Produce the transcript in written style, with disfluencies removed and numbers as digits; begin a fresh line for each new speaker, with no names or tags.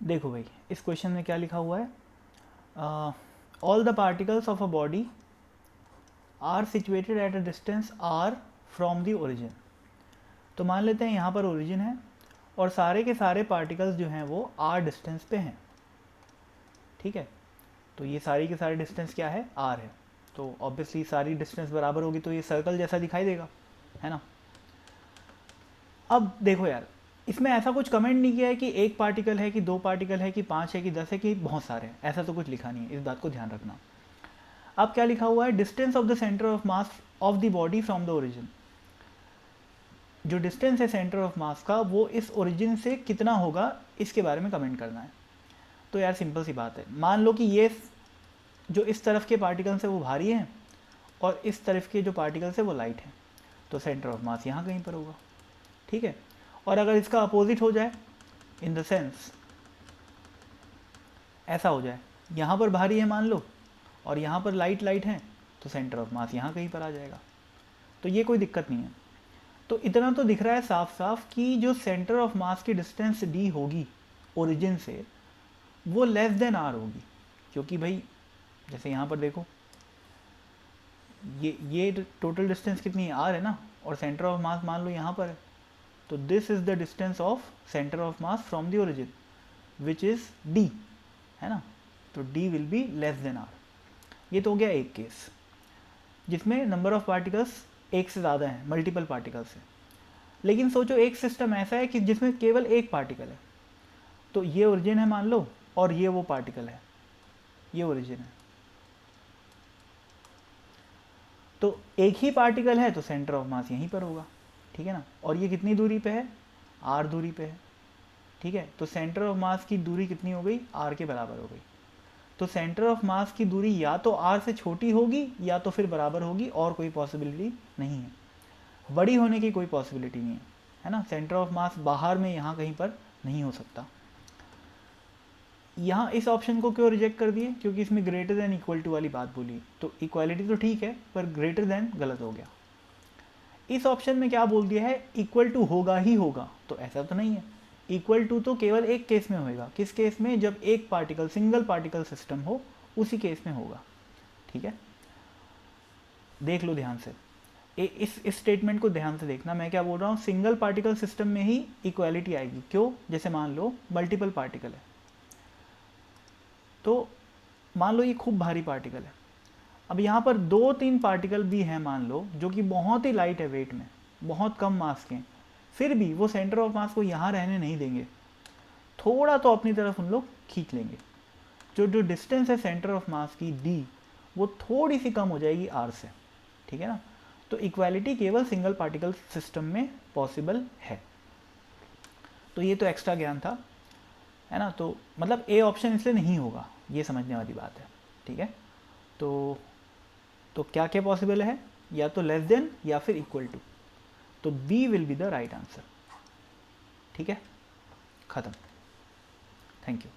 देखो भाई, इस क्वेश्चन में क्या लिखा हुआ है, all the particles of a body are situated at a distance R from the origin. तो मान लेते हैं यहाँ पर ओरिजिन है और सारे के सारे पार्टिकल्स जो हैं वो आर डिस्टेंस पे हैं, ठीक है। तो ये सारी के सारे डिस्टेंस क्या है, आर है। तो ऑब्वियसली सारी डिस्टेंस बराबर होगी तो ये सर्कल जैसा दिखाई देगा, है ना। अब देखो यार, इसमें ऐसा कुछ कमेंट नहीं किया है कि एक पार्टिकल है कि दो पार्टिकल है कि 5 है कि 10 है कि बहुत सारे हैं, ऐसा तो कुछ लिखा नहीं है, इस बात को ध्यान रखना। अब क्या लिखा हुआ है, distance of the centre of mass of the body from the origin. जो डिस्टेंस है सेंटर ऑफ मास का वो इस ओरिजिन से कितना होगा, इसके बारे में कमेंट करना है। तो यार सिंपल सी बात है, मान लो कि ये जो इस तरफ के पार्टिकल्स है वो भारी हैं और इस तरफ के जो पार्टिकल्स है वो लाइट हैं, तो सेंटर ऑफ मास यहाँ कहीं पर होगा, ठीक है। और अगर इसका अपोजिट हो जाए, इन द सेंस ऐसा हो जाए, यहाँ पर भारी है मान लो और यहाँ पर लाइट है, तो सेंटर ऑफ मास यहाँ कहीं पर आ जाएगा। तो ये कोई दिक्कत नहीं है। तो इतना तो दिख रहा है साफ साफ कि जो सेंटर ऑफ मास की डिस्टेंस डी होगी ओरिजिन से वो लेस देन आर होगी, क्योंकि भाई जैसे यहाँ पर देखो ये टोटल डिस्टेंस कितनी है, आर है ना, और सेंटर ऑफ मास मान लो यहाँ पर है, तो this is the distance of centre of mass from the origin which is D, है ना। तो D will be less than R. ये तो हो गया एक केस जिसमें नंबर ऑफ पार्टिकल्स एक से ज़्यादा हैं, मल्टीपल पार्टिकल्स हैं। लेकिन सोचो एक सिस्टम ऐसा है कि जिसमें केवल एक पार्टिकल है, तो ये ओरिजिन है मान लो और ये वो पार्टिकल है, ये ओरिजिन है। तो एक ही पार्टिकल है तो सेंटर ऑफ मास यहीं पर होगा, ठीक है ना। और ये कितनी दूरी पे है, आर दूरी पे है, ठीक है। तो सेंटर ऑफ मास की दूरी कितनी हो गई, आर के बराबर हो गई। तो सेंटर ऑफ मास की दूरी या तो आर से छोटी होगी या तो फिर बराबर होगी, और कोई पॉसिबिलिटी नहीं है, बड़ी होने की कोई पॉसिबिलिटी नहीं है ना। सेंटर ऑफ मास बाहर में यहाँ कहीं पर नहीं हो सकता। यहाँ इस ऑप्शन को क्यों रिजेक्ट कर दिए, क्योंकि इसमें ग्रेटर देन इक्वल टू वाली बात बोली। तो इक्वालिटी तो ठीक है पर ग्रेटर देन गलत हो गया। इस ऑप्शन में क्या बोल दिया है, इक्वल टू होगा ही होगा, तो ऐसा तो नहीं है। इक्वल टू तो केवल एक केस में होएगा, किस केस में, जब एक पार्टिकल सिंगल पार्टिकल सिस्टम हो, उसी केस में होगा, ठीक है। देख लो ध्यान से, इस स्टेटमेंट को ध्यान से देखना, मैं क्या बोल रहा हूँ, सिंगल पार्टिकल सिस्टम में ही इक्वालिटी आएगी। क्यों, जैसे मान लो मल्टीपल पार्टिकल है, तो मान लो ये खूब भारी पार्टिकल है, अब यहाँ पर 2-3 पार्टिकल भी हैं मान लो जो कि बहुत ही लाइट है वेट में, बहुत कम मास के, फिर भी वो सेंटर ऑफ मास को यहाँ रहने नहीं देंगे, थोड़ा तो अपनी तरफ उन लोग खींच लेंगे। जो डिस्टेंस है सेंटर ऑफ मास की डी, वो थोड़ी सी कम हो जाएगी आर से, ठीक है ना। तो इक्वालिटी केवल सिंगल पार्टिकल सिस्टम में पॉसिबल है। तो ये तो एक्स्ट्रा ज्ञान था, है ना। तो मतलब ए ऑप्शन इसलिए नहीं होगा, ये समझने वाली बात है, ठीक है। तो क्या क्या पॉसिबल है, या तो लेस देन या फिर इक्वल टू, तो B will be the right answer, ठीक है, ख़त्म। Thank you.